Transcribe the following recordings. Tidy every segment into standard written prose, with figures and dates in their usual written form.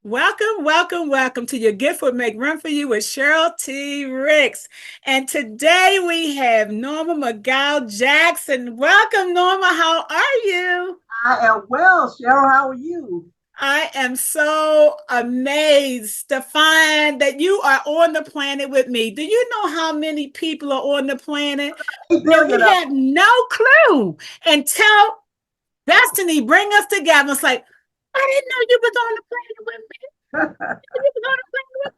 Welcome, welcome, welcome to Your Gift Will Make Room for You with Cheryl T. Ricks. And today we have Norma McGowan Jackson. Welcome, Norma. How are you? I am well, Cheryl. How are you? I am so amazed to find that you are on the planet with me. Do you know how many people are on the planet? 8 billion We of had no clue until Destiny bring us together. It's like, I didn't know you was on the planet with me. them. You was on the planet with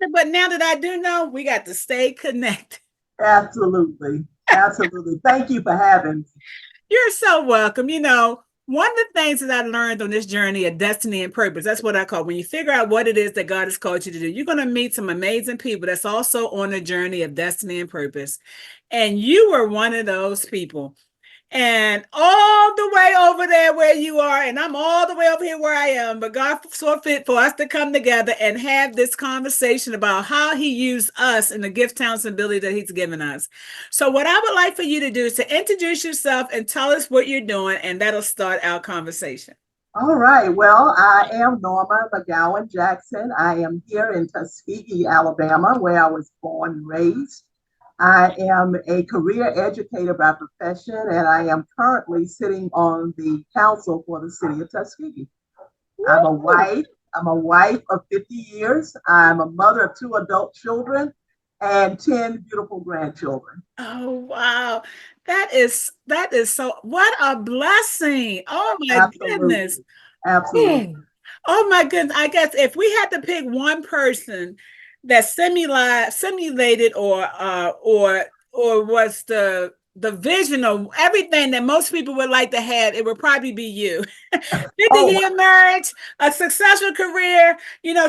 me. But now that I do know, we got to stay connected. Absolutely. Absolutely. Thank you for having me. You're so welcome. One of the things that I learned on this journey of destiny and purpose, that's what I call when you figure out what it is that God has called you to do, you're going to meet some amazing people that's also on a journey of destiny and purpose. And you were one of those people. And all the way over there where you are, and I'm all the way over here where I am. But God saw fit for us to come together and have this conversation about how He used us and the gift, talents, and ability that He's given us. So, what I would like for you to do is to introduce yourself and tell us what you're doing, and that'll start our conversation. All right. Well, I am Norma McGowan Jackson. I am here in Tuskegee, Alabama, where I was born and raised. I am a career educator by profession, and I am currently sitting on the council for the city of Tuskegee. I'm a Woo! wife. I'm a wife of 50 years. I'm a mother of two adult children and 10 beautiful grandchildren. Oh wow. That is so what a blessing. Oh my goodness. Absolutely. Absolutely. Hmm. Oh my goodness. I guess if we had to pick one person that simulated or was the vision of everything that most people would like to have, it would probably be you. 50 Oh, year marriage, a successful career,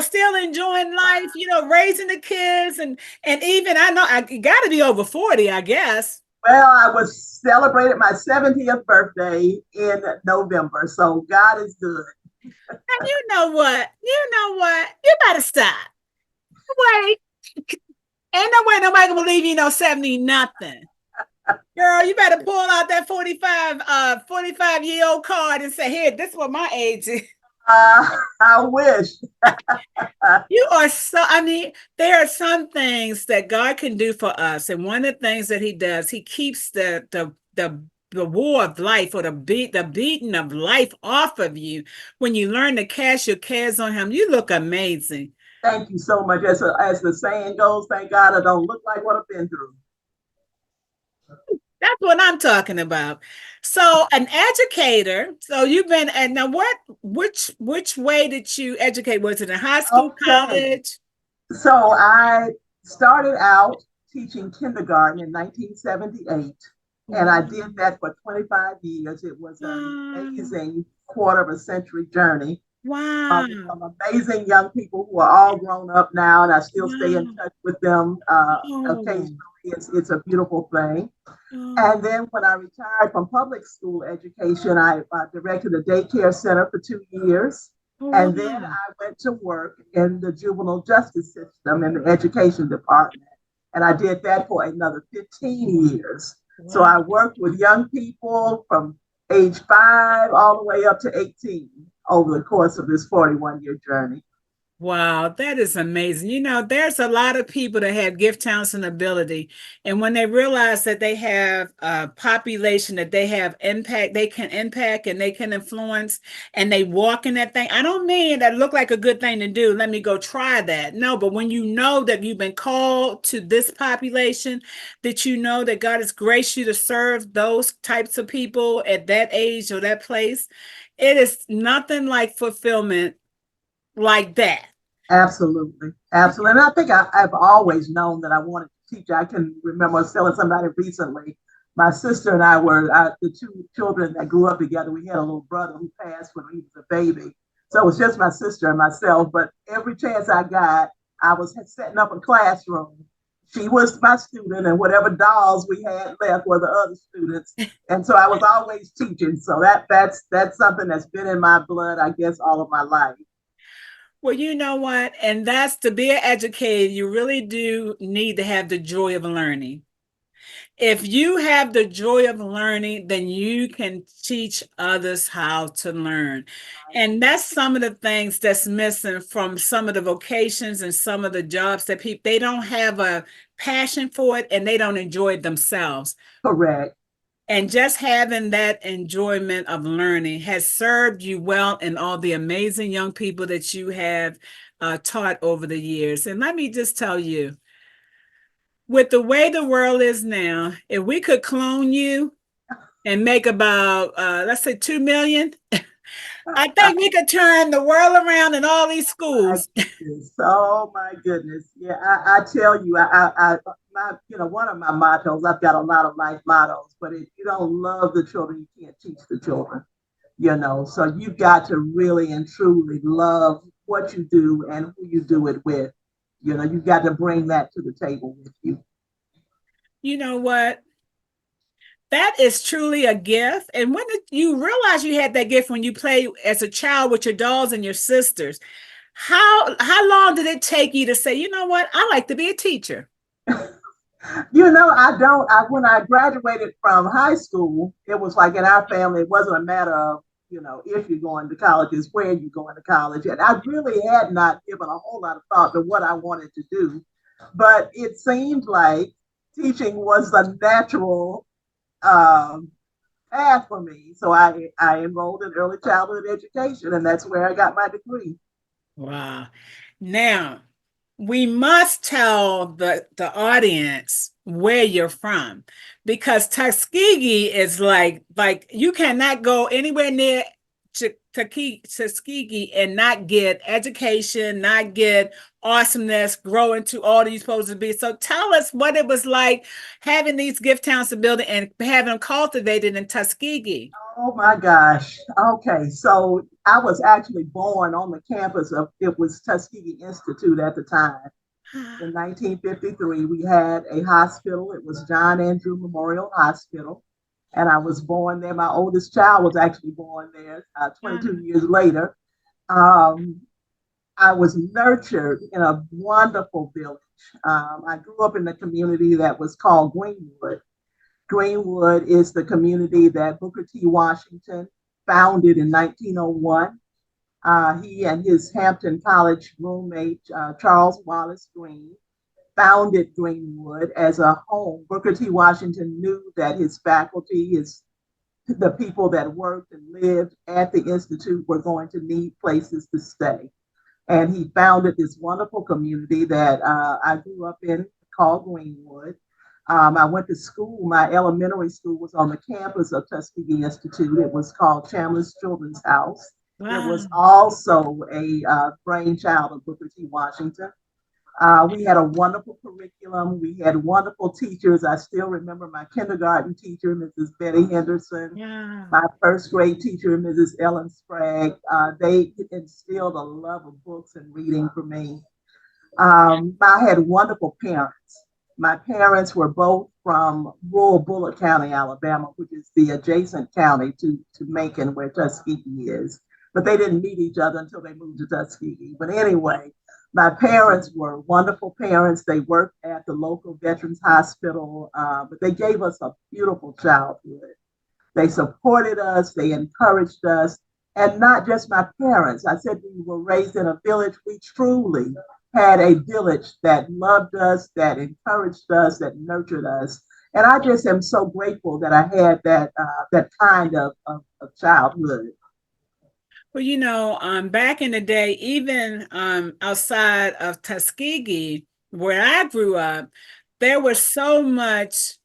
still enjoying life, raising the kids and even I know I gotta be over 40, I guess. well, I was celebrated my 70th birthday in November. So God is good. And you know what? You know what? You better stop. Wait. Ain't no way nobody can believe 70 nothing. Girl, you better pull out that 45-year-old card and say, here, this is what my age is. I wish. You are I mean, there are some things that God can do for us. And one of the things that He does, He keeps the war of life or the beating of life off of you. When you learn to cast your cares on Him, you look amazing. Thank you so much. As the saying goes, thank God I don't look like what I've been through. That's what I'm talking about. So, an educator. So you've been, and now which way did you educate? Was it in high school, Okay. college? So I started out teaching kindergarten in 1978, and I Wow. did that for 25 years. It was an Wow. amazing quarter of a century journey with Wow. some amazing young people who are all grown up now, and I still stay in Wow. touch with them occasionally. Oh, It's a beautiful thing. oh, And then when I retired from public school education, I directed a daycare center for 2 years. oh, And then wow. I went to work in the juvenile justice system in the education department. And I did that for another 15 years. So Wow. I worked with young people from age 5 all the way up to 18 over the course of this 41-year journey. Wow, that is amazing. There's a lot of people that have gift, talents, and ability. And when they realize that they have a population that they have impact, they can impact and they can influence and they walk in that thing. I don't mean that look like a good thing to do. Let me go try that. No, but when you know that you've been called to this population, that you know that God has graced you to serve those types of people at that age or that place, it is nothing like fulfillment like that. Absolutely. Absolutely. And I think I've always known that I wanted to teach. I can remember telling somebody recently, my sister and I were the two children that grew up together. We had a little brother who passed when he was a baby. So it was just my sister and myself. But every chance I got, I was setting up a classroom. She was my student, and whatever dolls we had left were the other students. And so I was always teaching. So that's something that's been in my blood, I guess, all of my life. Well, you know what? And that's to be an educator, you really do need to have the joy of learning. If you have the joy of learning, then you can teach others how to learn. And that's some of the things that's missing from some of the vocations and some of the jobs that people, they don't have a passion for it and they don't enjoy it themselves. Correct. And just having that enjoyment of learning has served you well and all the amazing young people that you have taught over the years. And let me just tell you, with the way the world is now, if we could clone you and make about, let's say, 2 million, I think we could turn the world around in all these My schools. goodness. Oh my goodness. Yeah, I tell you, one of my mottos, I've got a lot of life mottos, but if you don't love the children, you can't teach the children, So you've got to really and truly love what you do and who you do it with. You've got to bring that to the table with you. You know what? That is truly a gift. And when did you realize you had that gift when you played as a child with your dolls and your sisters? How long did it take you to say, you know what, I like to be a teacher? I don't. When I graduated from high school, it was like in our family, it wasn't a matter of, if you're going to college, it's where you're going to college. And I really had not given a whole lot of thought to what I wanted to do. But it seemed like teaching was the natural path for me. So I enrolled in early childhood education, and that's where I got my degree. Wow. Now, we must tell the audience where you're from because Tuskegee is like you cannot go anywhere near Tuskegee and not get education, not get awesomeness, grow into all that you're supposed to be. So tell us what it was like having these gift towns to build and having them cultivated in Tuskegee. Oh my gosh. Okay. So I was actually born on the campus of it was Tuskegee Institute at the time. In 1953, we had a hospital. It was John Andrew Memorial Hospital. And I was born there. My oldest child was actually born there 22 years later. Um, I was nurtured in a wonderful village. I grew up in a community that was called Greenwood. Greenwood is the community that Booker T. Washington founded in 1901. He and his Hampton College roommate, Charles Wallace Green, founded Greenwood as a home. Booker T. Washington knew that his faculty, the people that worked and lived at the Institute were going to need places to stay. And he founded this wonderful community that I grew up in called Greenwood. I went to school. My elementary school was on the campus of Tuskegee Institute. It was called Chambliss Children's House. It Wow. was also a brainchild of Booker T. Washington. We had a wonderful curriculum. We had wonderful teachers. I still remember my kindergarten teacher, Mrs. Betty Henderson, Yeah. my first grade teacher, Mrs. Ellen Sprague. They instilled a love of books and reading for me. I had wonderful parents. My parents were both from rural Bullock County, Alabama, which is the adjacent county to Macon, where Tuskegee is. But they didn't meet each other until they moved to Tuskegee. But anyway, my parents were wonderful parents. They worked at the local Veterans Hospital, but they gave us a beautiful childhood. They supported us, they encouraged us, and not just my parents. I said we were raised in a village. We truly had a village that loved us, that encouraged us, that nurtured us. And I just am so grateful that I had that kind of childhood. Well, back in the day, even outside of Tuskegee, where I grew up, there was so much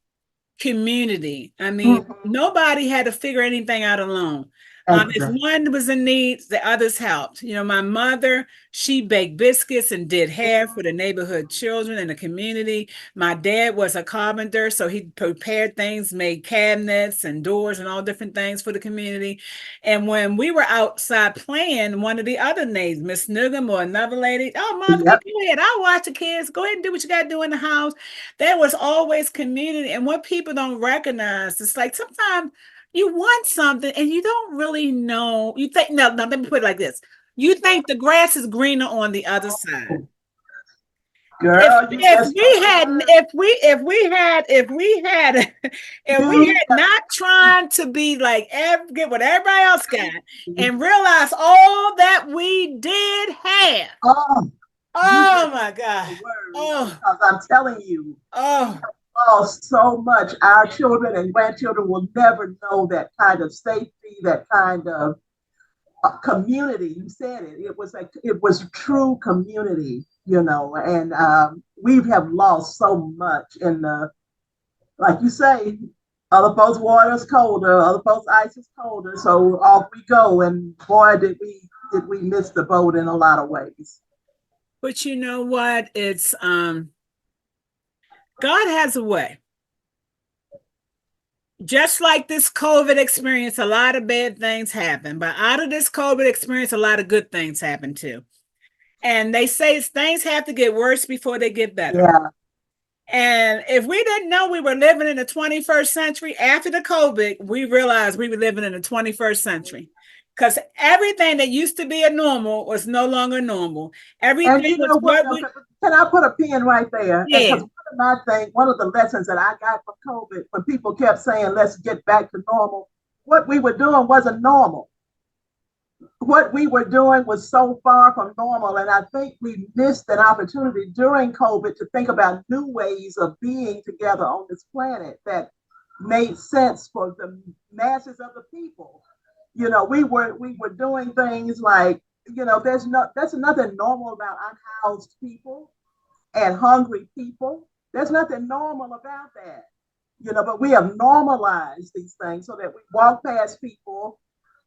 community. I mean, Mm-hmm. nobody had to figure anything out alone. If Exactly. one was in need, the others helped. My mother, she baked biscuits and did hair for the neighborhood children in the community. My dad was a carpenter, so he prepared things, made cabinets and doors and all different things for the community. And when we were outside playing, one of the other neighbors, Miss Nugum or another lady, oh, Mother, Yep. go ahead. I'll watch the kids. Go ahead and do what you got to do in the house. There was always community. And what people don't recognize, it's like sometimes you want something and you don't really know. You think, no, let me put it like this. You think the grass is greener on the other side. Girl, you if just we spoke the had word. if we You had not trying to be like get what everybody else got just, and realize all that we did have. oh, you just Oh my God. the word Oh, because I'm telling you, we oh. have lost so much. Our children and grandchildren will never know that kind of safety, that kind of community. You said it. It was true community, and we have lost so much in the, like you say, other folks' water is colder, other folks' ice is colder. So off we go, and boy, did we miss the boat in a lot of ways. But you know what? It's God has a way. Just like this COVID experience, a lot of bad things happen. But out of this COVID experience, a lot of good things happen too. And they say things have to get worse before they get better. Yeah. And if we didn't know we were living in the 21st century after the COVID, we realized we were living in the 21st century. Because everything that used to be a normal was no longer normal. And Everything you was know what? what we, Can I put a pin right there? And yeah. because one of the lessons that I got from COVID, when people kept saying, "Let's get back to normal," what we were doing wasn't normal. What we were doing was so far from normal. And I think we missed an opportunity during COVID to think about new ways of being together on this planet that made sense for the masses of the people. We were doing things like, there's nothing normal about unhoused people and hungry people. There's nothing normal about that. But we have normalized these things so that we walk past people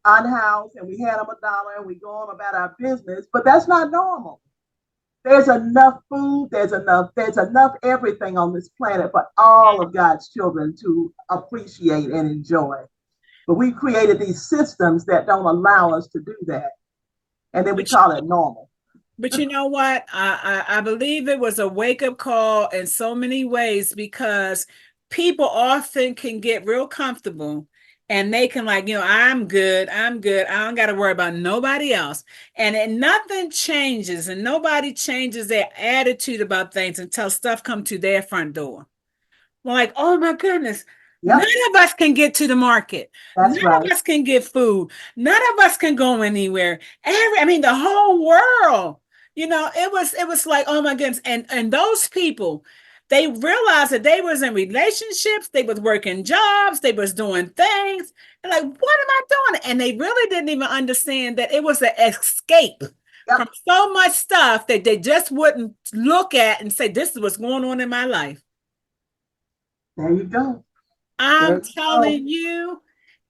unhoused and we hand them $1 and we go on about our business. But that's not normal. There's enough food, there's enough everything on this planet for all of God's children to appreciate and enjoy. But we created these systems that don't allow us to do that. And then we But, call it normal. but you know what? I believe it was a wake up call in so many ways because people often can get real comfortable and they can like, I'm good. I'm good. I don't got to worry about nobody else. And nothing changes and nobody changes their attitude about things until stuff come to their front door. We're like, oh my goodness, none Yep, of us can get to the market. None that's right. of us can get food. None of us can go anywhere. I mean, the whole world. It was like, oh my goodness. And those people, they realized that they was in relationships, they was working jobs, they was doing things. And like, what am I doing? And they really didn't even understand that it was an escape from Yep, so much stuff that they just wouldn't look at and say, this is what's going on in my life. there you go. There I'm you go. telling you.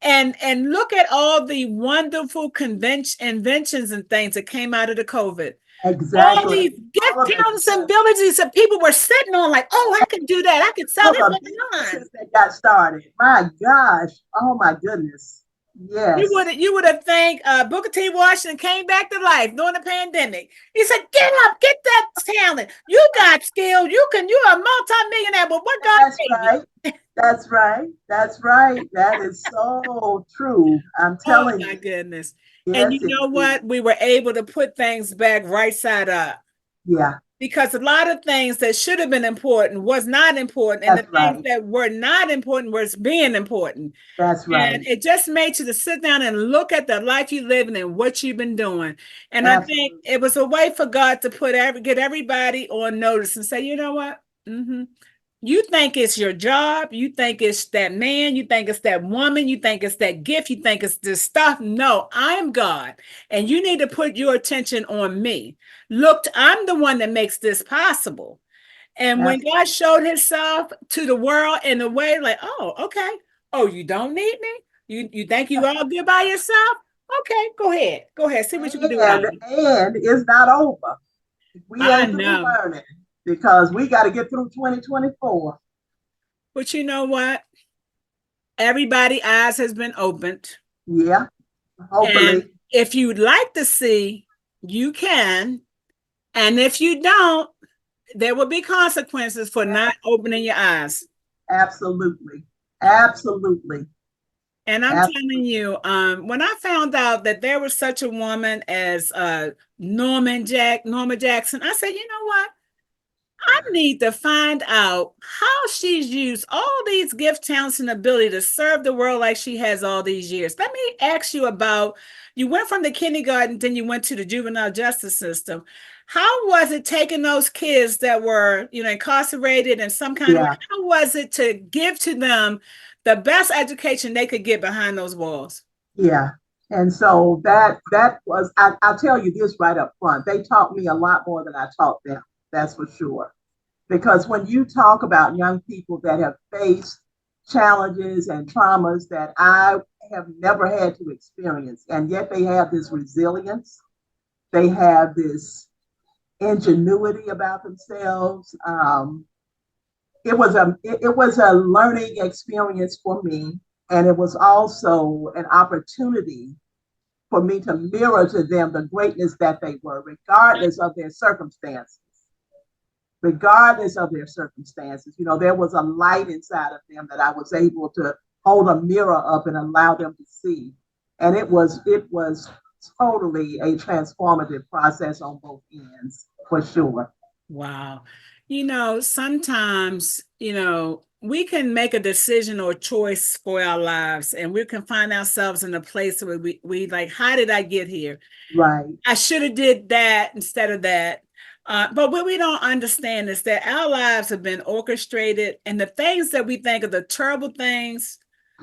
And look at all the wonderful convention inventions and things that came out of the COVID. All Exactly. these All gift of the towns and villages that people were sitting on, like, oh, I can do that. I can sell all this the online. businesses that got started. My gosh. Oh my goodness. You Yes. would you would have think Booker T. Washington came back to life during the pandemic. He said, "Get up, get that talent. You got skill. You're a multimillionaire. But what God That's gave you?" right. That's right. That's right. That is so true. I'm Oh telling my you. goodness. And you Yes, know indeed. what? We were able to put things back right side up Yeah, because a lot of things that should have been important was not important, and the that's things right. that were not important was being important. That's And right. it just made you to sit down and look at the life you live in and what you've been doing. And I think Absolutely. it was a way for God to get everybody on notice and say, you know what? You think it's your job. You think it's that man. You think it's that woman. You think it's that gift. You think it's this stuff. No, I am God. And you need to put your attention on me. Look, I'm the one that makes this possible. And when That's God right. showed himself to the world in a way like, oh, okay. Oh, you don't need me? You think you all good by yourself? Okay, go ahead. Go ahead. See what you can do without me. And it's not over. We I ain't through know. learning because we got to get through 2024. But you know what? Everybody' eyes has been opened. Yeah, And hopefully. if you'd like to see, you can. And if you don't, there will be consequences for not opening your eyes. Absolutely. Absolutely. And I'm telling Absolutely. you, when I found out that there was such a woman as Norma Jackson, I said, you know what? I need to find out how she's used all these gift, talents, and ability to serve the world like she has all these years. Let me ask you about, you went from the kindergarten, then you went to the juvenile justice system. How was it taking those kids that were, incarcerated in some kind of way? Yeah, How was it to give to them the best education they could get behind those walls? yeah. And so that was I'll tell you this right up front. They taught me a lot more than I taught them. That's for sure. Because when you talk about young people that have faced challenges and traumas that I have never had to experience, and yet they have this resilience, they have this ingenuity about themselves. It was a learning experience for me, and it was also an opportunity for me to mirror to them the greatness that they were, regardless of their circumstances. Regardless of their circumstances, there was a light inside of them that I was able to hold a mirror up and allow them to see. And it was totally a transformative process on both ends, for sure. Wow. Sometimes, we can make a decision or choice for our lives, and we can find ourselves in a place where we like, how did I get here? Right. I should have did that instead of that. But what we don't understand is that our lives have been orchestrated, and the things that we think are the terrible things,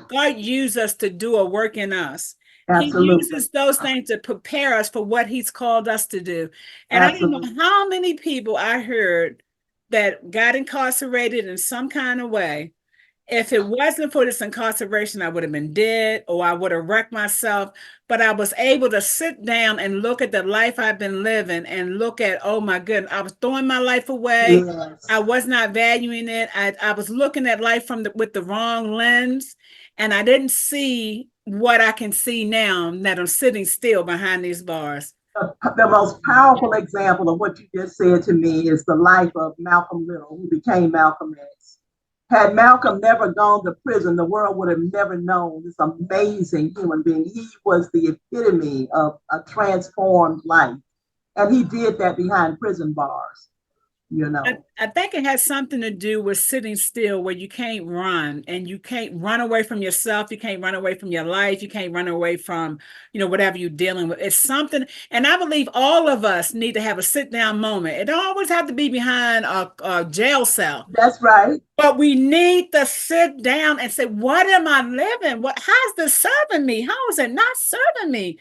God used us to do a work in us. He Absolutely. uses those things to prepare us for what He's called us to do. And I don't know Absolutely. how many people I heard that got incarcerated in some kind of way. If it wasn't for this incarceration, I would have been dead or I would have wrecked myself. But I was able to sit down and look at the life I've been living and look at, oh my goodness, I was throwing my life away. I Yes. was not valuing it. I was looking at life with the wrong lens, and I didn't see what I can see now that I'm sitting still behind these bars. The most powerful example of what you just said to me is the life of Malcolm Little, who became Malcolm X. Had Malcolm never gone to prison, the world would have never known this amazing human being. He was the epitome of a transformed life. And he did that behind prison bars, you I, know. I think it has something to do with sitting still where you can't run and you can't run away from yourself. You can't run away from your life. You can't run away from, whatever you're dealing with. It's something. And I believe all of us need to have a sit down moment. It don't always have to be behind a jail cell, That's right. but we need to sit down and say, what am I living? How's this serving me? How is it not serving me?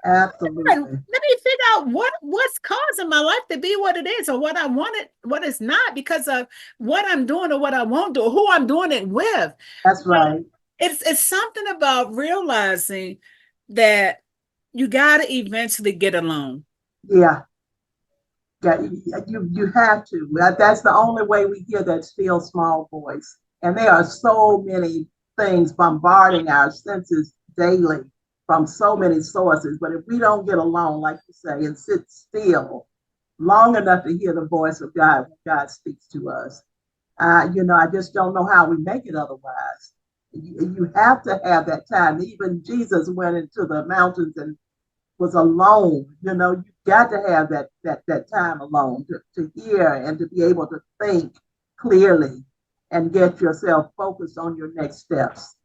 Let Absolutely. me figure out what's causing my life to be what it is, or what I want it, what it's not, because of what I'm doing or what I won't do, or who I'm doing it with. That's So right. it's something about realizing that you got to eventually get alone. Yeah. Yeah, you have to. That's the only way we hear that still small voice. And there are so many things bombarding our senses daily from so many sources. But if we don't get alone, like you say, and sit still long enough to hear the voice of God when God speaks to us, I just don't know how we make it otherwise. You have to have that time. Even Jesus went into the mountains and was alone. You got to have that time alone to hear and to be able to think clearly and get yourself focused on your next steps.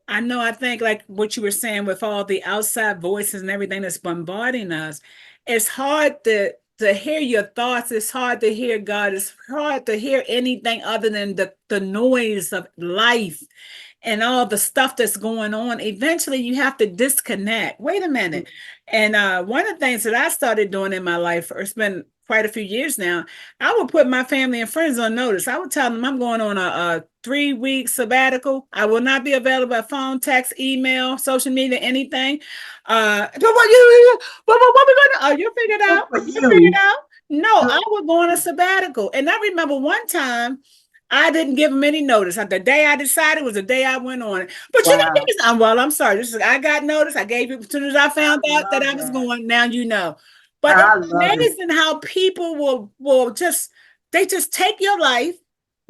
I know, I think like what you were saying with all the outside voices and everything that's bombarding us, it's hard to hear your thoughts. It's hard to hear God. It's hard to hear anything other than the noise of life and all the stuff that's going on. Eventually you have to disconnect. Wait a minute. And one of the things that I started doing in my life, or it's been quite a few years now, I would put my family and friends on notice. I would tell them I'm going on a 3 week sabbatical. I will not be available by phone, text, email, social media, anything. What we gonna? Oh, you figured Good out. for You figured you. out. No, Good. I would go on a sabbatical. And I remember one time I didn't give them any notice. The day I decided was the day I went on it. But you know, Wow. well, I'm sorry. I got notice. I gave you as soon as I I found out that love I was that. going. Now you know. But it's I love it. amazing how people will just they just take your life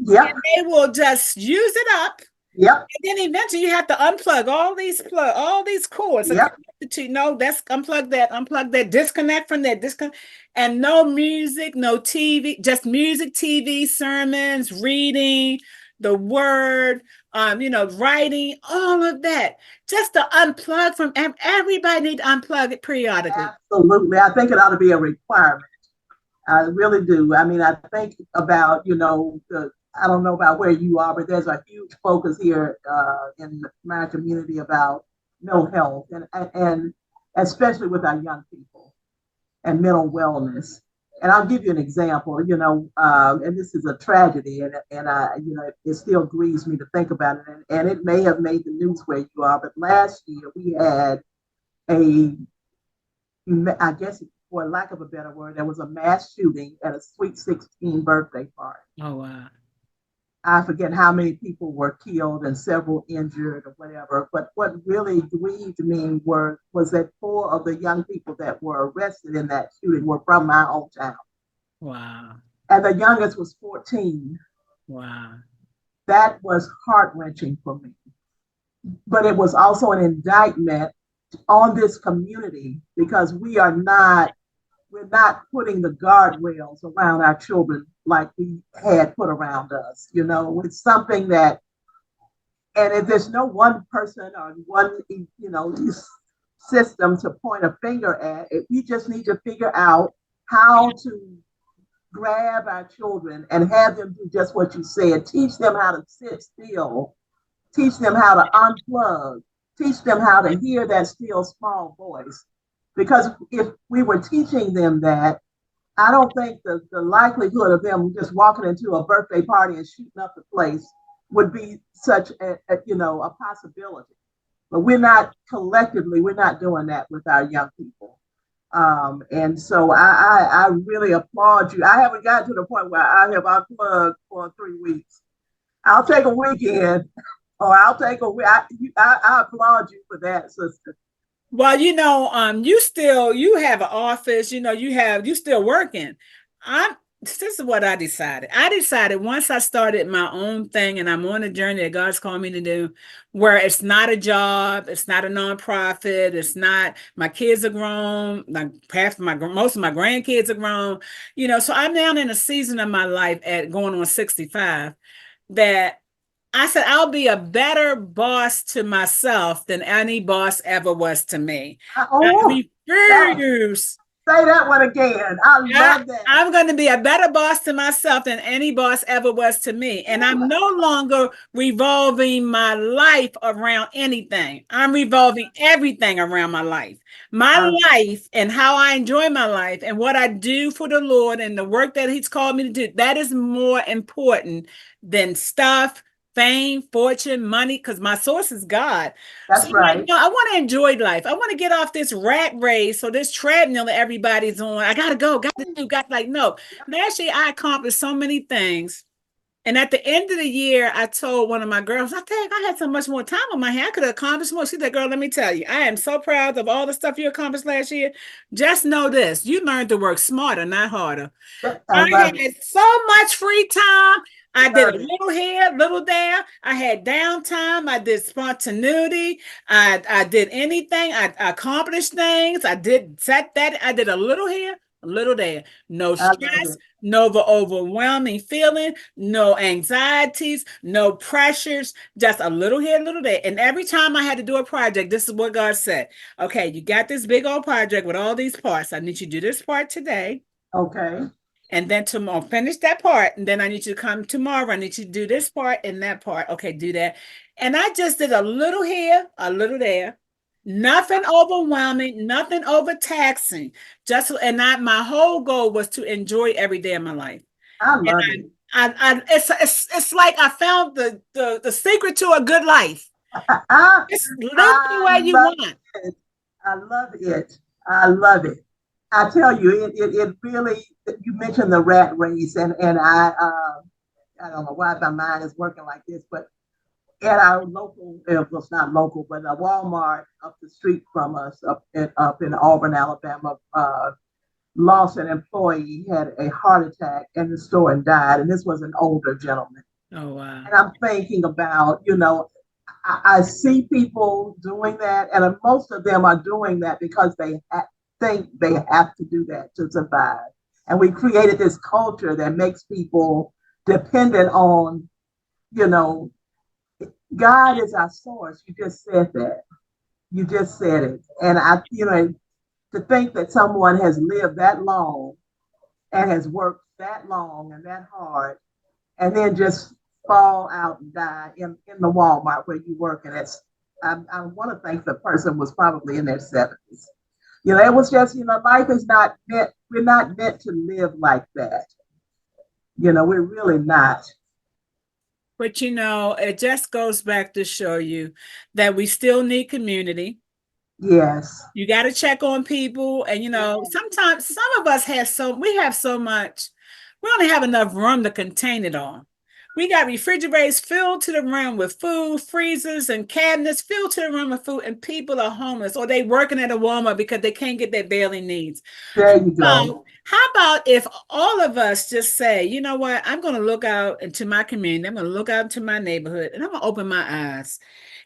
Yep. and they will just use it up. Yep. And then eventually you have to unplug all these cords are Yep. connected to no, that's unplug that, disconnect from that, disconnect, and no music, no TV, just music, TV, sermons, reading the word, writing, all of that. Just to unplug from everybody need to unplug it periodically. Absolutely. I think it ought to be a requirement. I really do. I mean, I think about, I don't know about where you are, but there's a huge focus here in my community about mental health and especially with our young people and mental wellness. And I'll give you an example, and this is a tragedy, and it still grieves me to think about it, and it may have made the news where you are, but last year we had a, I guess, for lack of a better word, there was a mass shooting at a Sweet 16 birthday party. Oh wow. I forget how many people were killed and several injured or whatever. But what really grieved me was that four of the young people that were arrested in that shooting were from my hometown. Wow. And the youngest was 14. Wow. That was heart wrenching for me. But it was also an indictment on this community because we're not putting the guardrails around our children like we had put around us. It's something that, and if there's no one person or one, system to point a finger at, we just need to figure out how to grab our children and have them do just what you said. Teach them how to sit still, teach them how to unplug, teach them how to hear that still small voice. Because if we were teaching them that, I don't think the likelihood of them just walking into a birthday party and shooting up the place would be such a possibility. But we're not doing that with our young people. And so I really applaud you. I haven't gotten to the point where I have unplugged for 3 weeks. I'll take a weekend or I'll take a week. I applaud you for that, sister. Well, you have an office, you still working. I'm This is what I decided. I decided once I started my own thing and I'm on a journey that God's called me to do, where it's not a job, it's not a nonprofit, it's not my kids are grown, like half of my most of my grandkids are grown, so I'm now in a season of my life at going on 65 that I said, I'll be a better boss to myself than any boss ever was to me. I Oh, that, refuse. say that one again. I love that. I'm going to be a better boss to myself than any boss ever was to me. And I'm no longer revolving my life around anything. I'm revolving everything around my life. My I, life and how I enjoy my life and what I do for the Lord and the work that He's called me to do, that is more important than stuff, fame, fortune, money, because my source is God. So that's I'm like, right. no, I want to enjoy life. I want to get off this rat race or this treadmill that everybody's on. I gotta go, got to do, got like no. Last year I accomplished so many things. And at the end of the year, I told one of my girls, I think I had so much more time on my hand. I could have accomplished more. She said, girl, let me tell you, I am so proud of all the stuff you accomplished last year. Just know this, you learned to work smarter, not harder. I I love it. had so much free time. I did a Love it. little here, little there. I had downtime. I did spontaneity. I did anything. I accomplished things. I did set that. I did a little here, a little there. No I love stress, it. no overwhelming feeling, no anxieties, no pressures, just a little here, a little there. And every time I had to do a project, this is what God said. Okay, you got this big old project with all these parts. I need you to do this part today. Okay. And then tomorrow, finish that part. And then I need you to come tomorrow. I need you to do this part and that part. Okay, do that. And I just did a little here, a little there. Nothing overwhelming, nothing overtaxing. My whole goal was to enjoy every day of my life. I And love it. it's like I found the secret to a good life. Just live the I way you love want. it. I love it. I love it. I tell you, it really, you mentioned the rat race, and I don't know why my mind is working like this, but at our local, well, it's not local, but a Walmart up the street from us, up in Auburn, Alabama, lost an employee, had a heart attack in the store and died. And this was an older gentleman. Oh, wow. And I'm thinking about, I see people doing that, and most of them are doing that because think they have to do that to survive. And we created this culture that makes people dependent on, you know, God is our source. You just said that. You just said it. And to think that someone has lived that long and has worked that long and that hard and then just fall out and die in the Walmart where you work. And I want to think the person was probably in their 70s. It was just, life is not meant, we're not meant to live like that. We're really not. But it just goes back to show you that we still need community. Yes. You got to check on people. And, sometimes some of us we have so much, we only have enough room to contain it all. We got refrigerators filled to the rim with food, freezers and cabinets filled to the rim with food, and people are homeless or they working at a Walmart because they can't get their daily needs. There you go. How about if all of us just say, you know what, I'm going to look out into my community, I'm going to look out into my neighborhood, and I'm going to open my eyes.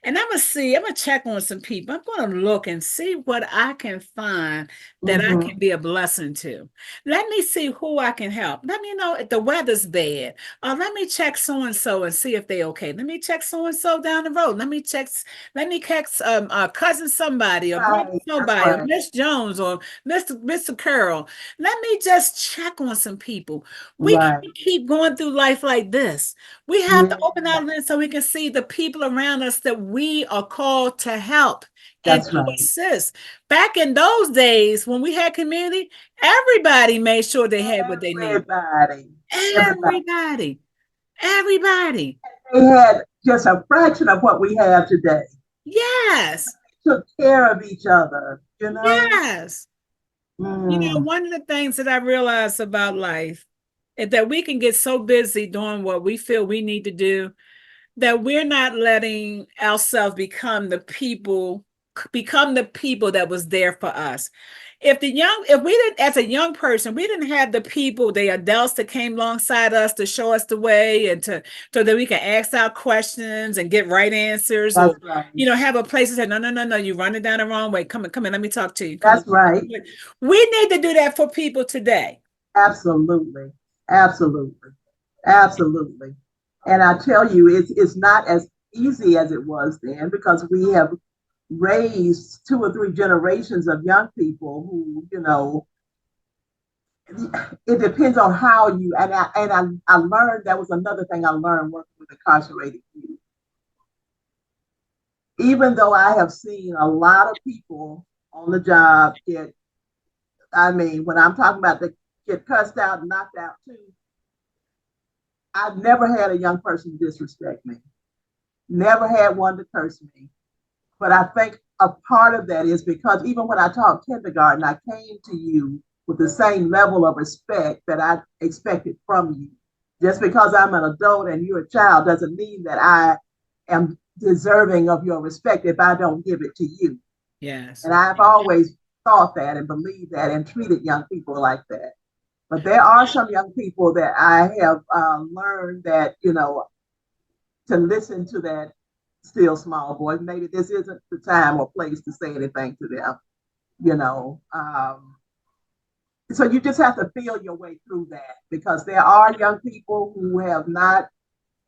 And I'm going to check on some people. I'm going to look and see what I can find that I can be a blessing to. Let me see who I can help. Let me know if the weather's bad. Or let me check so-and-so and see if they're okay. Let me check so-and-so down the road. Let me text cousin somebody or brother somebody or Miss Jones or Mr. Carroll. Let me just check on some people. We can't keep going through life like this. We have to open our lens so we can see the people around us that we are called to help and to assist. Back in those days when we had community, everybody made sure they had what they needed. Everybody. They had just a fraction of what we have today. Yes. They took care of each other, Yes. One of the things that I realized about life is that we can get so busy doing what we feel we need to do that we're not letting ourselves become the people that was there for us. If we didn't, as a young person, we didn't have the people, the adults that came alongside us to show us the way and so that we can ask our questions and get right answers. That's right. Have a place to say, no, you running down the wrong way. Come in, let me talk to you. That's right. We need to do that for people today. Absolutely. And I tell you, it's not as easy as it was then because we have raised 2 or 3 generations of young people who, it depends on how you, and I learned, that was another thing I learned working with incarcerated youth. Even though I have seen a lot of people on the job when I'm talking about get cussed out and knocked out too, I've never had a young person disrespect me. Never had one to curse me. But I think a part of that is because even when I taught kindergarten, I came to you with the same level of respect that I expected from you. Just because I'm an adult and you're a child doesn't mean that I am deserving of your respect if I don't give it to you. Yes. And I've always thought that and believed that and treated young people like that. But there are some young people that I have learned that, to listen to that still small voice. Maybe this isn't the time or place to say anything to them, So you just have to feel your way through that because there are young people who have not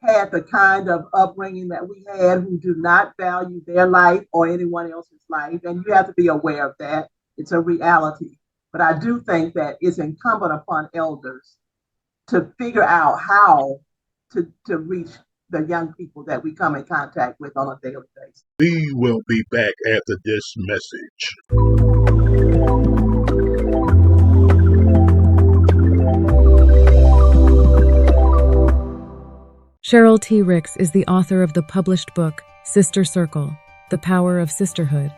had the kind of upbringing that we had, who do not value their life or anyone else's life. And you have to be aware of that. It's a reality. But I do think that it's incumbent upon elders to figure out how to reach the young people that we come in contact with on a daily basis. We will be back after this message. Cheryl T. Ricks is the author of the published book, Sister Circle, The Power of Sisterhood,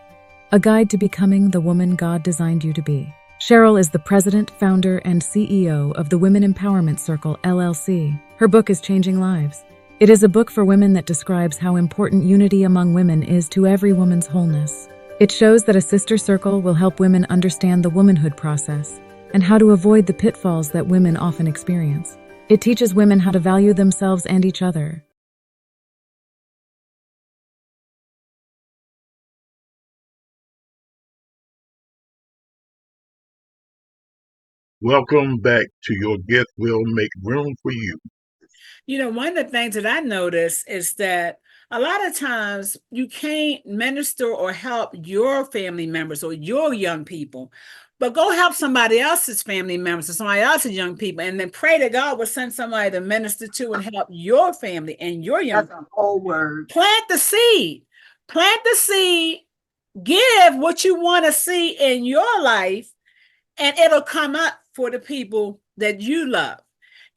a guide to becoming the woman God designed you to be. Cheryl is the president, founder, and CEO of the Women Empowerment Circle, LLC. Her book is changing lives. It is a book for women that describes how important unity among women is to every woman's wholeness. It shows that a sister circle will help women understand the womanhood process and how to avoid the pitfalls that women often experience. It teaches women how to value themselves and each other. Welcome back to Your Gift Will Make Room for You. One of the things that I notice is that a lot of times you can't minister or help your family members or your young people, but go help somebody else's family members or somebody else's young people, and then pray that God will send somebody to minister to and help your family and your young That's a whole word. Plant the seed. Plant the seed. Give what you want to see in your life, and it'll come up for the people that you love.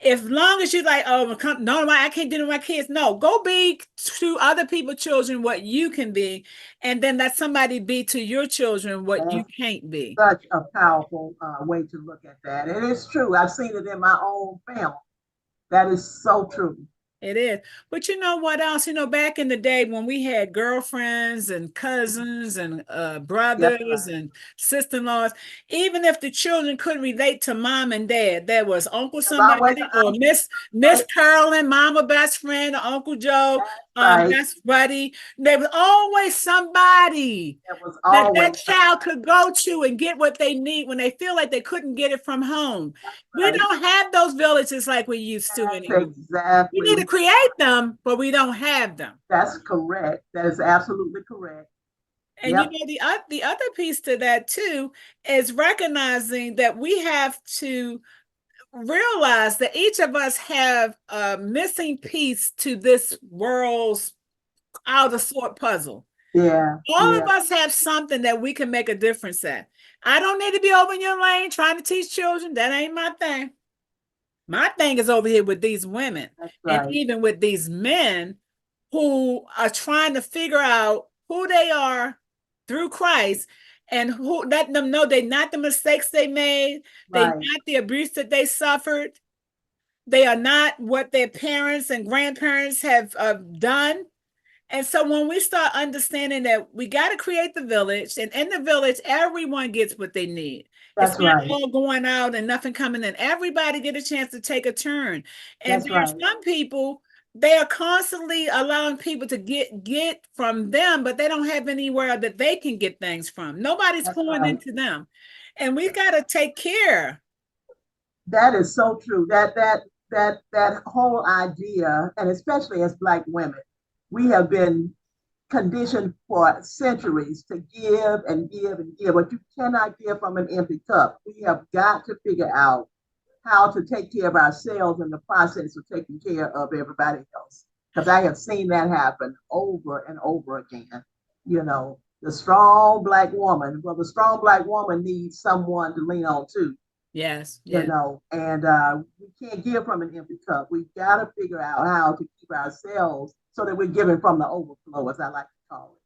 If long as you like, oh, no, I can't do it to my kids. No, go be to other people's children what you can be, and then let somebody be to your children what you can't be. Such a powerful way to look at that. And it's true. I've seen it in my own family. That is so true. It is. But you know what else? Back in the day when we had girlfriends and cousins and brothers and sister-in-laws, even if the children couldn't relate to mom and dad, there was Uncle somebody or Miss Carolyn, mama best friend, or Uncle Joe, best buddy. There was always somebody that child could go to and get what they need when they feel like they couldn't get it from home. We don't have those villages like we used to anymore. Exactly. We need to create them, but we don't have them. That's correct. That is absolutely correct. And the other piece to that too is recognizing that we have to realize that each of us have a missing piece to this world's out of sort puzzle. Yeah. All of us have something that we can make a difference at. I don't need to be over in your lane trying to teach children. That ain't my thing. My thing is over here with these women and even with these men who are trying to figure out who they are through Christ and who let them know they're not the mistakes they made. They're not the abuse that they suffered. They are not what their parents and grandparents have done. And so when we start understanding that we got to create the village, and in the village, everyone gets what they need. It's not all going out and nothing coming in. Everybody get a chance to take a turn. And there are some people, they are constantly allowing people to get from them, but they don't have anywhere that they can get things from. Nobody's pouring into them. And we got to take care. That is so true. That whole idea, and especially as Black women, we have been conditioned for centuries to give and give and give, but you cannot give from an empty cup. We have got to figure out how to take care of ourselves in the process of taking care of everybody else. Because I have seen that happen over and over again. The strong Black woman, the strong Black woman needs someone to lean on too. Yes. And we can't give from an empty cup. We've got to figure out how to keep ourselves so that we're giving from the overflow, as I like to call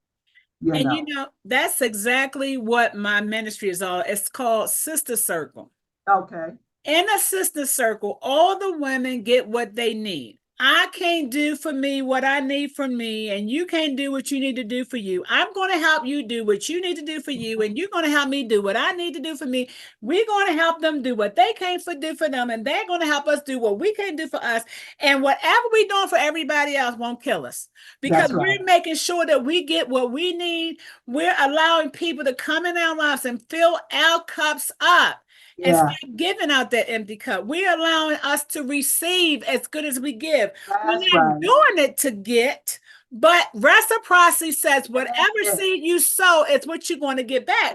it. That's exactly what my ministry is all. It's called Sister Circle. Okay. In a sister circle, all the women get what they need. I can't do for me what I need from me, and you can't do what you need to do for you. I'm going to help you do what you need to do for you, and you're going to help me do what I need to do for me. We're going to help them do what they can't do for them, and they're going to help us do what we can't do for us. And whatever we're doing for everybody else won't kill us, because we're making sure that we get what we need. We're allowing people to come in our lives and fill our cups up. And stop giving out that empty cup. We're allowing us to receive as good as we give. We're not doing it to get, but reciprocity says whatever seed you sow, it's what you're going to get back.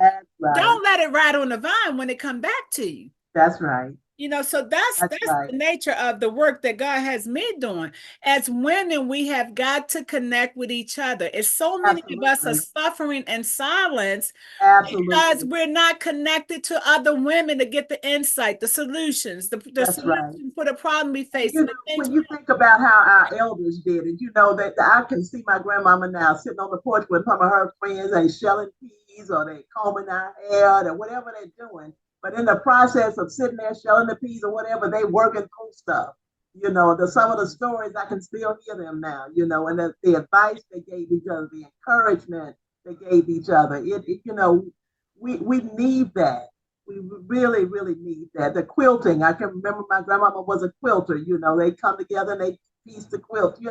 Don't let it ride on the vine when it comes back to you. That's right. So that's the nature of the work that God has me doing. As women, we have got to connect with each other. It's so many of us are suffering in silence because we're not connected to other women to get the insight, the solutions, the solution for the problem we face. When you think about how our elders did it, that I can see my grandmama now sitting on the porch with some of her friends, they shelling peas or they combing their hair or whatever they're doing. But in the process of sitting there shelling the peas or whatever, they working through stuff. Some of the stories, I can still hear them now, and the advice they gave each other, the encouragement they gave each other. We need that. we really, really need that. The quilting, I can remember my grandmama was a quilter, they come together and they piece the quilt, it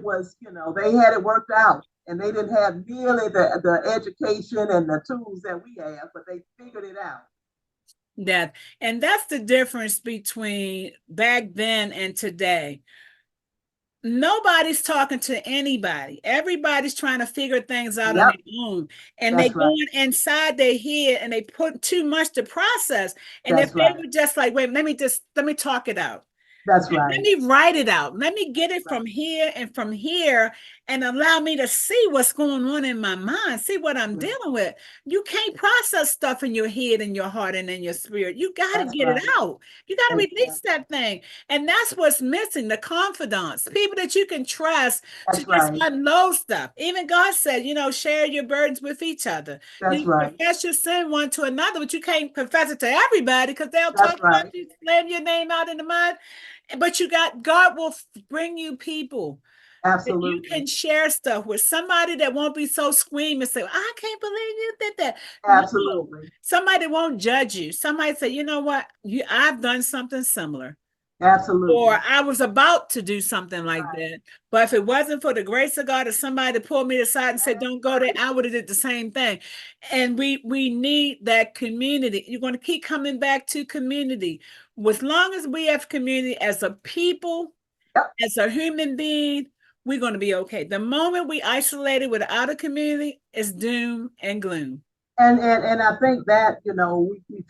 was, they had it worked out and they didn't have nearly the education and the tools that we have, but they figured it out. And that's the difference between back then and today. Nobody's talking to anybody. Everybody's trying to figure things out on their own. And they That's go right. inside their head and they put too much to process. And That's if they right. were just like, wait, let me talk it out. That's Let right. me write it out. Let me get it Right. from here and from here and allow me to see what's going on in my mind, see what I'm Right. dealing with. You can't process stuff in your head and your heart and in your spirit. You got to That's get it right. out. You got to release Exactly. that thing. And that's what's missing, the confidants, people that you can trust to That's just right. unload stuff. Even God said, share your burdens with each other. That's right. Confess your sin one to another, but you can't confess it to everybody because they'll That's talk about right. you, slam your name out in the mud. But God will bring you people that you Absolutely. can share stuff with, somebody that won't be so scream and say, I can't believe you did that. No, Absolutely. somebody won't judge you. Somebody say, you know what? I've done something similar. Or Absolutely. I was about to do something like Right. that. But if it wasn't for the grace of God or somebody pulled me aside and said, That's don't go there, right. I would have did the same thing. And we need that community. You're going to keep coming back to community. As long as we have community as a people, Yep. as a human being, we're going to be okay. The moment we isolated without a community, it's doom and gloom. And I think that,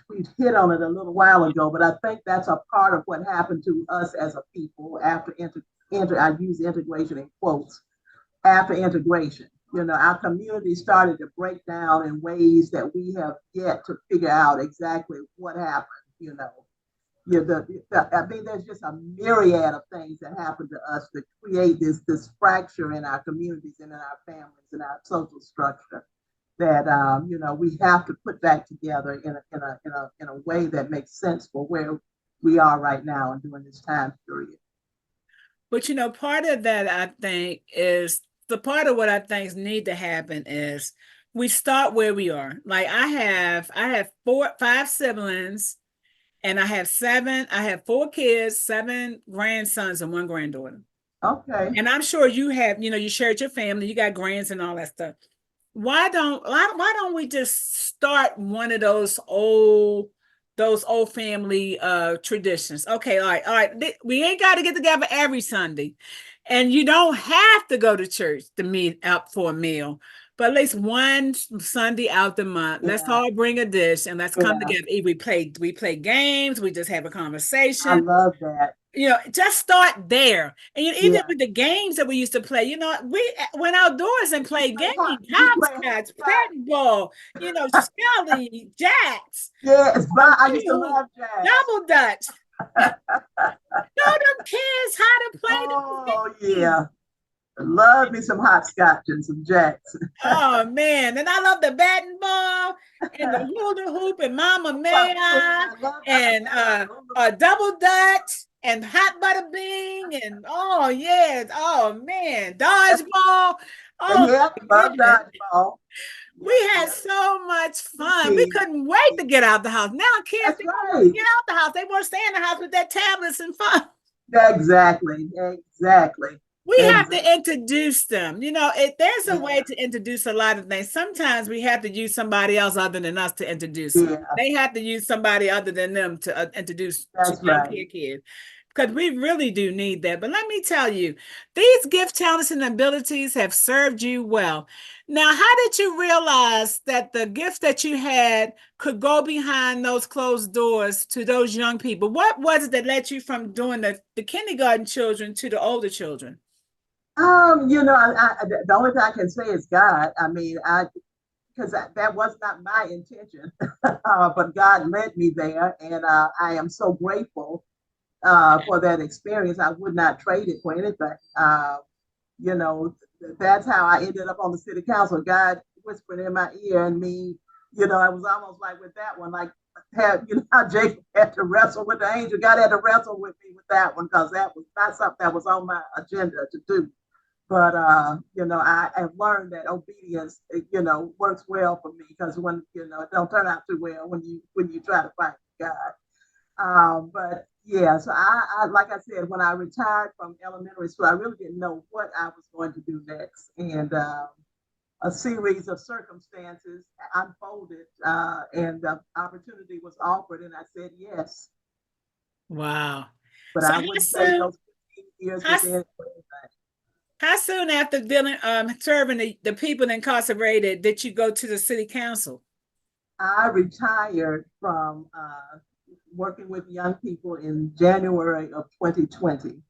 we hit on it a little while ago, but I think that's a part of what happened to us as a people after I use integration in quotes, after integration. Our community started to break down in ways that we have yet to figure out exactly what happened. I mean, there's just a myriad of things that happen to us to create this fracture in our communities and in our families and our social structure that we have to put back together in a way that makes sense for where we are right now and during this time period. But part of that I think is the part of what I think need to happen is we start where we are. Like I have 5 siblings, and I have 4 kids, 7 grandsons, and 1 granddaughter. Okay. And I'm sure you have, you shared your family, you got grands and all that stuff. Why don't we just start one of those old family traditions? Okay, all right. We ain't got to get together every Sunday, and you don't have to go to church to meet up for a meal, but at least one Sunday out the month, let's Yeah. all bring a dish and let's come Yeah. together. We play games, we just have a I conversation. love that. Just start there. And even Yeah. with the games that we used to play, we went outdoors and played games, You play hopscotch, paintball, Skelly, jacks, yes, I used to two, love jazz. double dutch. Show them kids how to play Oh the game. yeah. Love me some hopscotch and some jacks. Oh man, and I love the batting ball and the hula hoop and Mama Mia I love and that. a double dutch and hot butter bean and oh yes, oh man, dodgeball. Oh Yeah, my love goodness. dodgeball. Yep, We had yep. so much fun. We Cookies. couldn't wait to get out the house. Now kids, That's they don't want to right. get out the house. They want to stay in the house with their tablets and fun. Exactly. Exactly. We have Exactly. to introduce them. There's a way Yeah. to introduce a lot of things. Sometimes we have to use somebody else other than us to introduce them. Yeah. They have to use somebody other than them to introduce to That's young right. kids. Because we really do need that. But let me tell you, these gift, talents, and abilities have served you well. Now, how did you realize that the gift that you had could go behind those closed doors to those young people? What was it that led you from doing the kindergarten children to the older children? The only thing I can say is God. I mean, because that was not my intention, but God led me there, and I am so grateful for that experience. I would not trade it for anything. You know, that's how I ended up on the city council. God whispered in my ear, and me, I was almost like with that one, like how Jacob had to wrestle with the angel. God had to wrestle with me with that one because that was not something that was on my agenda to do. But I have learned that obedience, works well for me, because when it don't turn out too well when you try to fight God. But yeah, so I like I said, when I retired from elementary school, I really didn't know what I was going to do next, and a series of circumstances unfolded, and the opportunity was offered, and I said yes. Wow. But So I wouldn't trade those 15 years how, with anything. how soon after dealing serving the people incarcerated did you go to the city council? I retired from working with young people in January of 2020.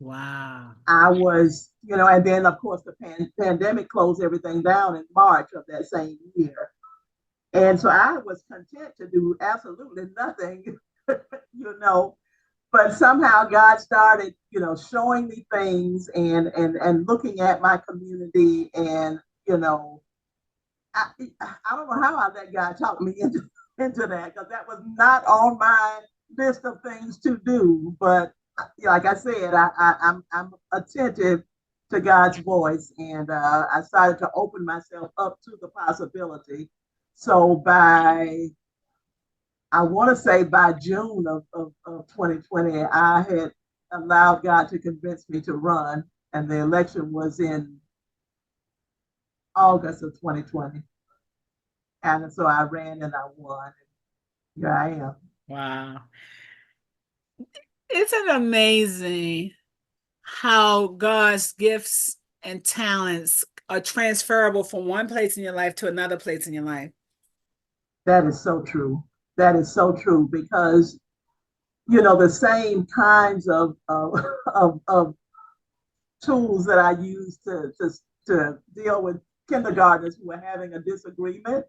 Wow. I was, and then of course the pandemic closed everything down in March of that same year. And so I was content to do absolutely nothing, you know, but somehow God started, showing me things, and looking at my community, and, you know, I, I don't know how that guy talked me into that, because that was not on my list of things to do. But like I said, I'm attentive to God's voice, and I started to open myself up to the possibility. So I want to say by June of 2020, I had allowed God to convince me to run, and the election was in August of 2020. And so I ran and I won. And here I am. Wow. Isn't it amazing how God's gifts and talents are transferable from one place in your life to another place in your life? That is so true. That is so true, because the same kinds of tools that I use to deal with kindergartners who are having a disagreement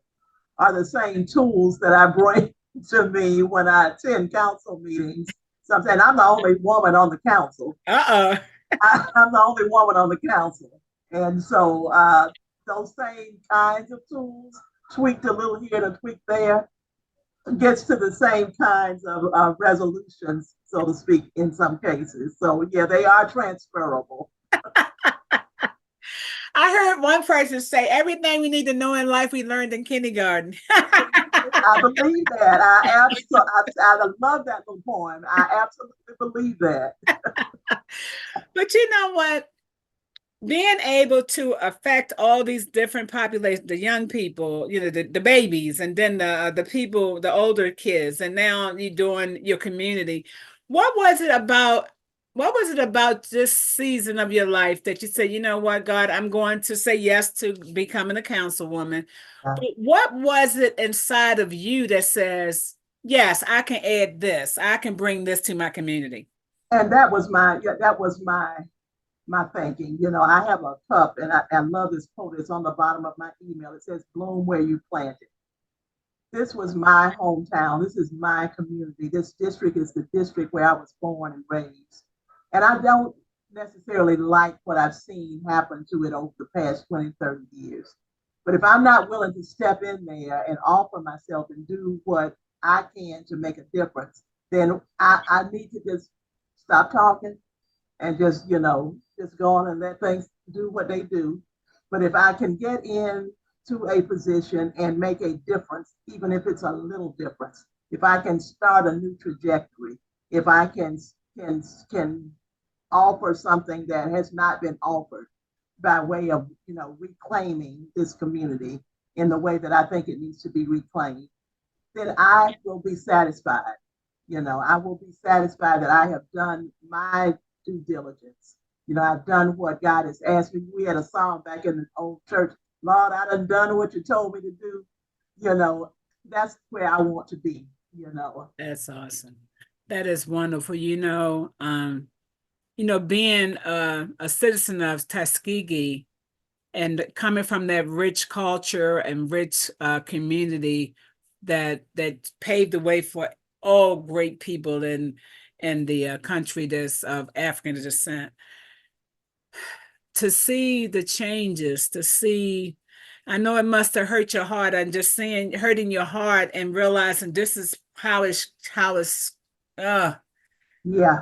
are the same tools that I bring to me when I attend council meetings. So I'm saying I'm the only woman on the council. Uh-oh. I'm the only woman on the council. And so those same kinds of tools, tweaked a little here and a tweak there, gets to the same kinds of resolutions, so to speak, in some cases. So yeah, they are transferable. I heard one person say, everything we need to know in life we learned in kindergarten. I believe that. I love that little poem. I absolutely believe that. But you know what? Being able to affect all these different populations, the young people, the babies, and then the people, the older kids, and now you're doing your community. What was it about? What was it about this season of your life that you said, you know what, God, I'm going to say yes to becoming a councilwoman? Yeah. But what was it inside of you that says, yes, I can add this, I can bring this to my community? And that was my thinking. I have a cup, and I love this quote. It's on the bottom of my email. It says, "Bloom where you planted." This was my hometown. This is my community. This district is the district where I was born and raised. And I don't necessarily like what I've seen happen to it over the past 20, 30 years. But if I'm not willing to step in there and offer myself and do what I can to make a difference, then I need to just stop talking, and just go on and let things do what they do. But if I can get in to a position and make a difference, even if it's a little difference, if I can start a new trajectory, if I can offer something that has not been offered, by way of reclaiming this community in the way that I think it needs to be reclaimed, then I will be satisfied. I will be satisfied that I have done my due diligence. I've done what God has asked me. We had a song back in the old church, Lord, I done what you told me to do. That's where I want to be. That's awesome. That is wonderful. Being a citizen of Tuskegee and coming from that rich culture and rich community that paved the way for all great people in the country that's of African descent. To see the changes, I know it must have hurt your heart, and just seeing hurting your heart and realizing this is how it's uh Yeah,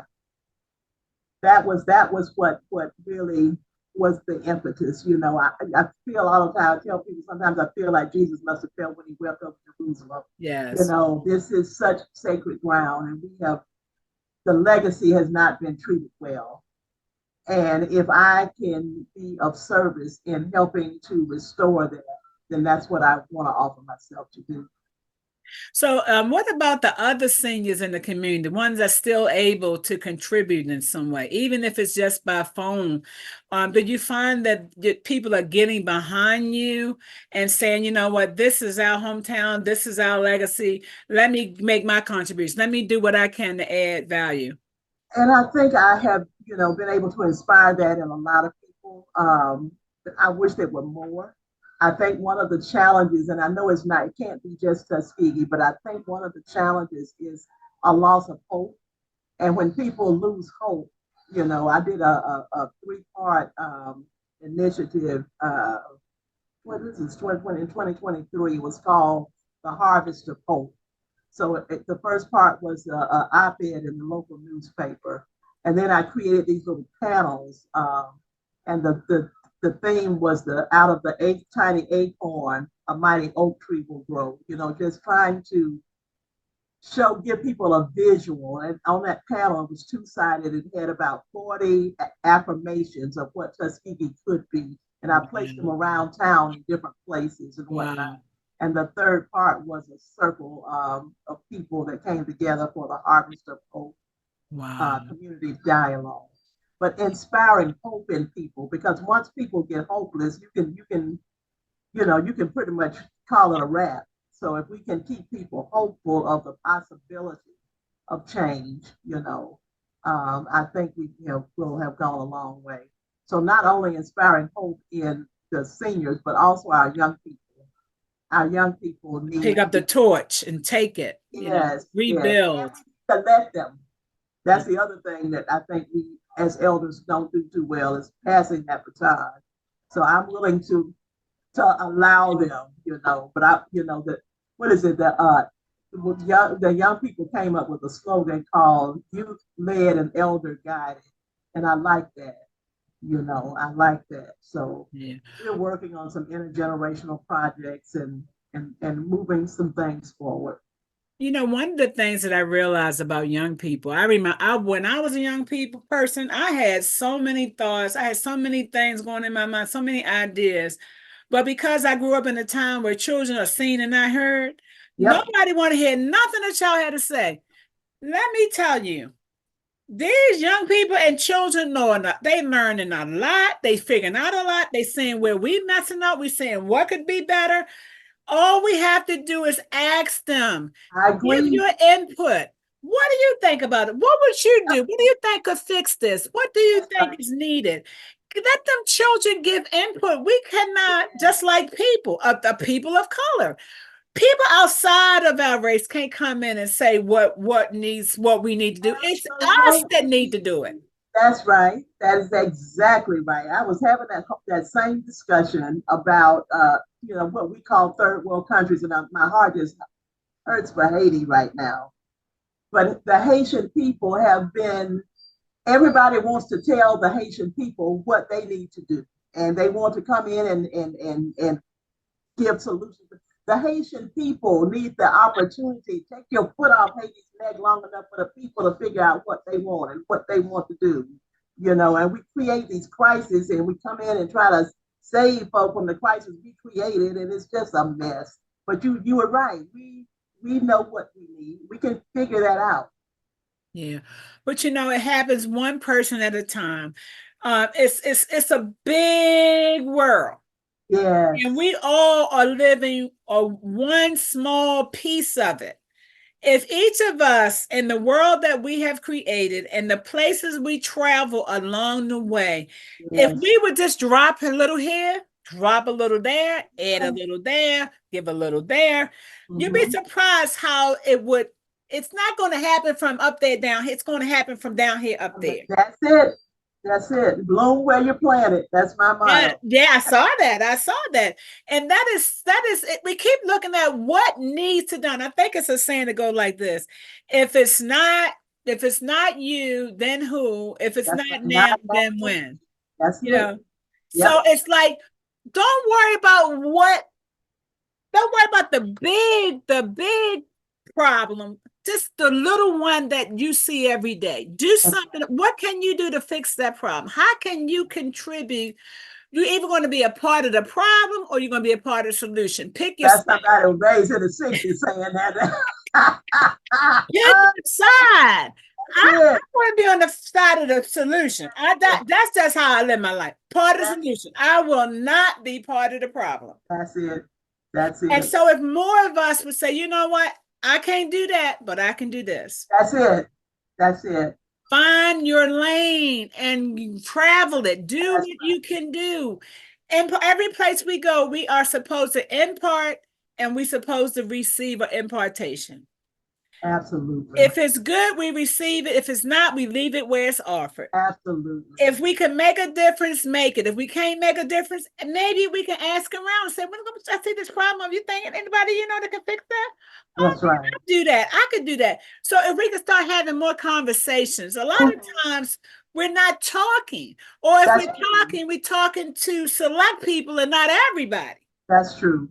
that was what really was the impetus. I feel all the time, I tell people sometimes I feel like Jesus must have felt when he wept over Jerusalem. Yes. This is such sacred ground, and the legacy has not been treated well. And if I can be of service in helping to restore that, then that's what I want to offer myself to do. So, what about the other seniors in the community, the ones that's still able to contribute in some way, even if it's just by phone? Do you find that people are getting behind you and saying, you know what, this is our hometown, this is our legacy. Let me make my contribution. Let me do what I can to add value. And I think I have, been able to inspire that in a lot of people. I wish there were more. I think one of the challenges, and I know it can't be just Tuskegee, but I think one of the challenges is a loss of hope. And when people lose hope, I did a three-part initiative. What is this? In 2023, it was called The Harvest of Hope. So the first part was an op-ed in the local newspaper. And then I created these little panels. And the theme was out of the tiny acorn, a mighty oak tree will grow. Just trying to give people a visual. And on that panel, it was two-sided. It had about 40 affirmations of what Tuskegee could be. And I placed them around town in different places and whatnot. Wow. And the third part was a circle of people that came together for the Harvest of Hope community dialogue. But inspiring hope in people, because once people get hopeless, you can pretty much call it a wrap. So if we can keep people hopeful of the possibility of change, I think we'll have gone a long way. So not only inspiring hope in the seniors, but also our young people. Our young people need pick up the torch and take it. Yes, rebuild. Yes. To let them. That's the other thing that I think we as elders don't do too well, is passing that baton. So I'm willing to allow them, but what is it? The young people came up with a slogan called "Youth Led and Elder Guided," and I like that. I like that. So we're working on some intergenerational projects and moving some things forward. One of the things that I realized about young people, I remember when I was a young person, I had so many thoughts, I had so many things going in my mind, so many ideas. But because I grew up in a time where children are seen and not heard, nobody wanted to hear nothing that y'all had to say. Let me tell you, these young people and children know enough. They learning a lot. They figuring out a lot. They seeing where we messing up. We seeing what could be better. All we have to do is ask them. I agree. Give your input. What do you think about it? What would you do? What do you think could fix this? What do you think is needed? Let them children give input. We cannot, just like people, the people of color. People outside of our race can't come in and say what we need to do. It's us that need to do it. That's right. That is exactly right. I was having that same discussion about what we call third world countries, and my heart just hurts for Haiti right now. But the Haitian people everybody wants to tell the Haitian people what they need to do, and they want to come in and give solutions. The Haitian people need the opportunity. Take your foot off Haiti's neck long enough for the people to figure out what they want and what they want to do. And we create these crises and we come in and try to save folk from the crisis we created, and it's just a mess. But you were right. We know what we need. We can figure that out. Yeah, but it happens one person at a time. It's a big world. Yeah. And we all are living one small piece of it. If each of us in the world that we have created and the places we travel along the way, if we would just drop a little here, drop a little there, add a little there, give a little there, you'd be surprised how it's not going to happen from up there down here. It's going to happen from down here up there. That's it. That's it. Bloom where you're planted. That's my motto. Yeah, I saw that. And that is it. We keep looking at what needs to be done. I think it's a saying to go like this. If it's not you, then who? If it's not now, then when? That's it. Yep. So it's like, don't worry about the big problem. Just the little one that you see every day. Do something. What can you do to fix that problem? How can you contribute? You're either going to be a part of the problem or you're going to be a part of the solution. Pick your That's side. somebody raised in the 60s saying that. Pick your side. I That's want to be on the side of the solution. That's just how I live my life. Part of the solution. I will not be part of the problem. That's it. That's And it. so if more of us would say, you know what, I can't do that, but I can do this. That's it. That's it. Find your lane and travel it. Do That's what you can do. And every place we go, we are supposed to impart and we're supposed to receive an impartation. absolutely. If it's good, we receive it. If it's not, we leave it where it's offered. Absolutely. If we can make a difference, make it. If we can't make a difference, maybe we can ask around and say, "When I see this problem, are you thinking anybody you know that can fix that?" That's right. I do that. I could do that. So if we can start having more conversations, a lot of times we're not talking, or if That's we're talking to select people and not everybody. That's true.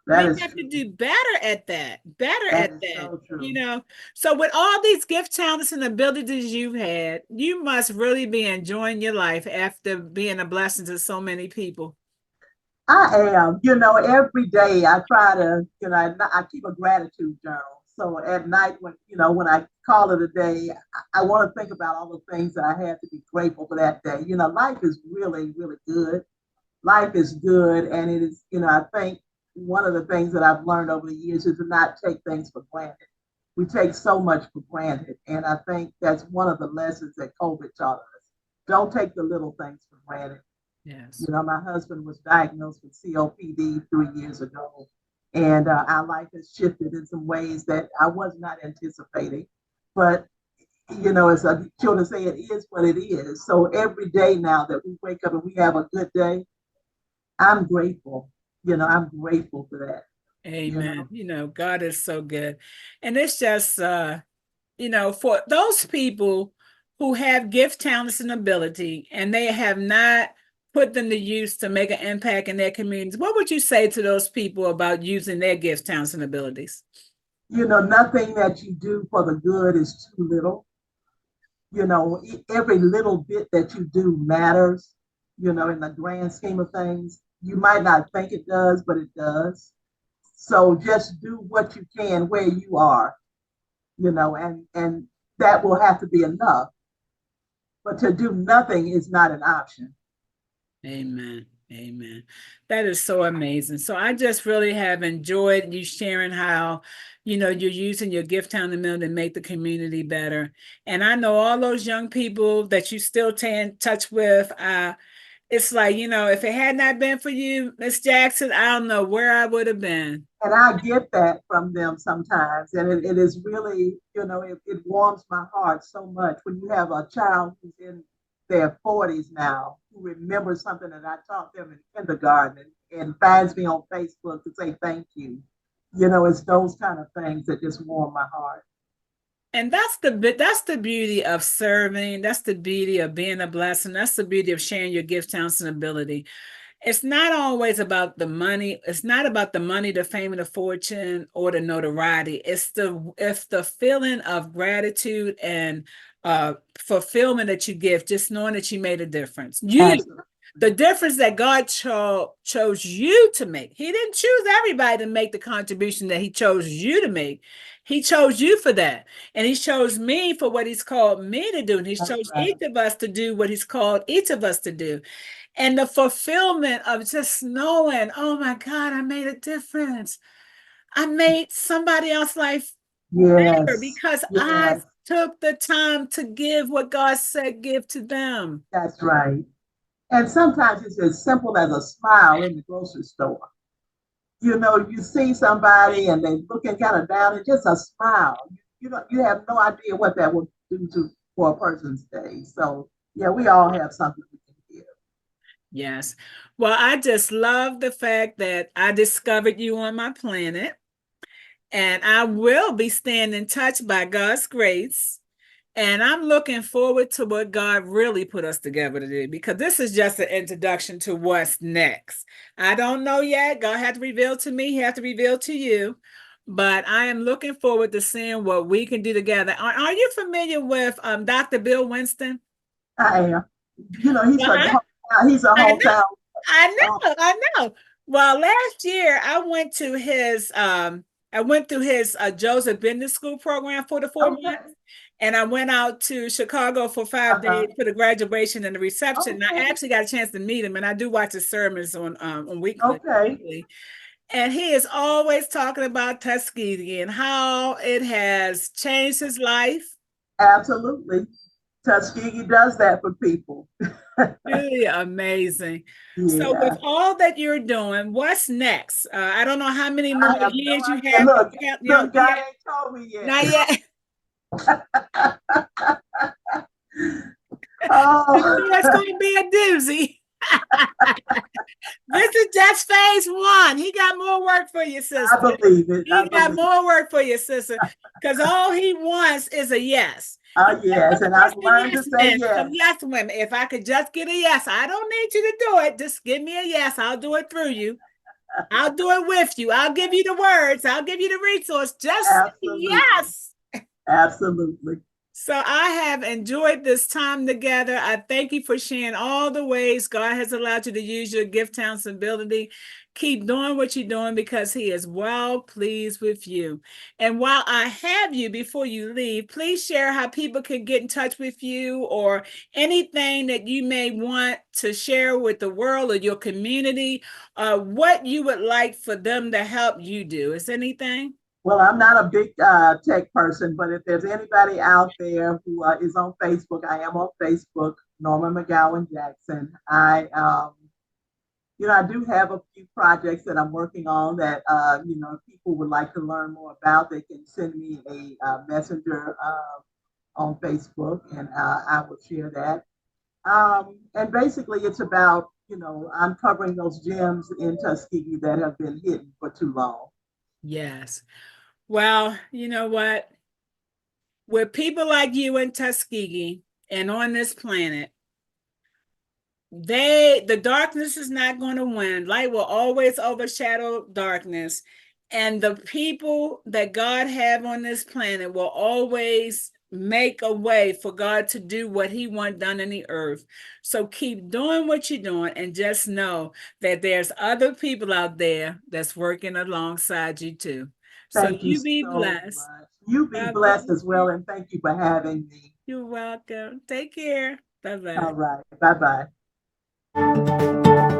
That We is have true. to do better at that. Better That at is that. so true. You know. So with all these gift talents and abilities you've had, you must really be enjoying your life after being a blessing to so many people. I am. Every day I try to, I keep a gratitude journal. So at night when I call it a day, I want to think about all the things that I had to be grateful for that day. Life is really, really good. Life is good. And it is, I think one of the things that I've learned over the years is to not take things for granted. We take so much for granted. And I think that's one of the lessons that COVID taught us. Don't take the little things for granted. Yes. My husband was diagnosed with COPD 3 years ago, and our life has shifted in some ways that I was not anticipating. But as children say, it is what it is. So every day now that we wake up and we have a good day, I'm grateful. I'm grateful for that. Amen. God is so good. And it's just for those people who have gift, talents, and ability, and they have not put them to use to make an impact in their communities, what would you say to those people about using their gifts, talents, and abilities? Nothing that you do for the good is too little. Every little bit that you do matters, in the grand scheme of things. You might not think it does, but it does. So just do what you can where you are, and that will have to be enough. But to do nothing is not an option. Amen. Amen. That is so amazing. So I just really have enjoyed you sharing how, you're using your gift, talent, and ability to make the community better. And I know all those young people that you still stay in touch with. It's like, if it had not been for you, Miss Jackson, I don't know where I would have been. And I get that from them sometimes. And it is really, it warms my heart so much when you have a child who's in their 40s now who remembers something that I taught them in kindergarten and finds me on Facebook to say thank you. It's those kind of things that just warm my heart. And that's the beauty of serving. That's the beauty of being a blessing. That's the beauty of sharing your gifts, talents, and ability. It's not always about the money. It's not about the money, the fame, and the fortune, or the notoriety. It's the feeling of gratitude and fulfillment that you give, just knowing that you made a difference. The difference that God chose you to make. He didn't choose everybody to make the contribution that he chose you to make. He chose you for that. And he chose me for what he's called me to do. And he's chose each of us to do what he's called each of us to do. And the fulfillment of just knowing, oh my God, I made a difference. I made somebody else's life better because I took the time to give what God said give to them. That's right. And sometimes it's as simple as a smile in the grocery store. You see somebody and they're looking kind of down, and just a smile. You have no idea what that will do for a person's day. So yeah, we all have something we can give. Yes. Well, I just love the fact that I discovered you on my planet, and I will be staying in touch by God's grace. And I'm looking forward to what God really put us together to do, because this is just an introduction to what's next. I don't know yet. God had to reveal to me, He had to reveal to you. But I am looking forward to seeing what we can do together. Are you familiar with Dr. Bill Winston? I am. You know, he's Well, a he's a I know, hometown. I know. Well, last year I went through his Joseph Business School program for the 4 months. Okay. And I went out to Chicago for 5 days Uh-huh. for the graduation and the reception. And I Okay. actually got a chance to meet him, and I do watch his sermons on Okay. weekly. And he is always talking about Tuskegee and how it has changed his life. Absolutely. Tuskegee does that for people. Really amazing. So, with Yeah. all that you're doing, what's next? I don't know how many I more have no years you idea. have. Look, You don't God yet. ain't told me yet. Not yet. Oh, It's going to be a doozy. This is just phase one. He got more work for you, sister. I believe it. I He got believe it. more work for you, sister. Because all he wants is a yes. Yes, and I've learned to Yes say men, some yes. yes women. If I could just get a yes, I don't need you to do it. Just give me a yes. I'll do it through you. I'll do it with you. I'll give you the words. I'll give you the resource. Just say Absolutely. yes. Absolutely. So I have enjoyed this time together. I thank you for sharing all the ways God has allowed you to use your gift, talents, and ability. Keep doing what you're doing, because He is well pleased with you. And while I have you, before you leave, please share how people can get in touch with you, or anything that you may want to share with the world or your community, what you would like for them to help you do. Is anything? Well, I'm not a big tech person, but if there's anybody out there who is on Facebook, I am on Facebook, Norma McGowan Jackson. I do have a few projects that I'm working on that, if people would like to learn more about, they can send me a messenger on Facebook, and I will share that. And basically, it's about, uncovering those gems in Tuskegee that have been hidden for too long. Yes. Well, you know what? With people like you in Tuskegee and on this planet, the darkness is not going to win. Light will always overshadow darkness. And the people that God have on this planet will always make a way for God to do what He wants done in the earth. So keep doing what you're doing, and just know that there's other people out there that's working alongside you too. So Thank you you be so blessed. much. You be God bless blessed as well, you. and thank you for having me. You're welcome. Take care. Bye All bye. right. Bye bye.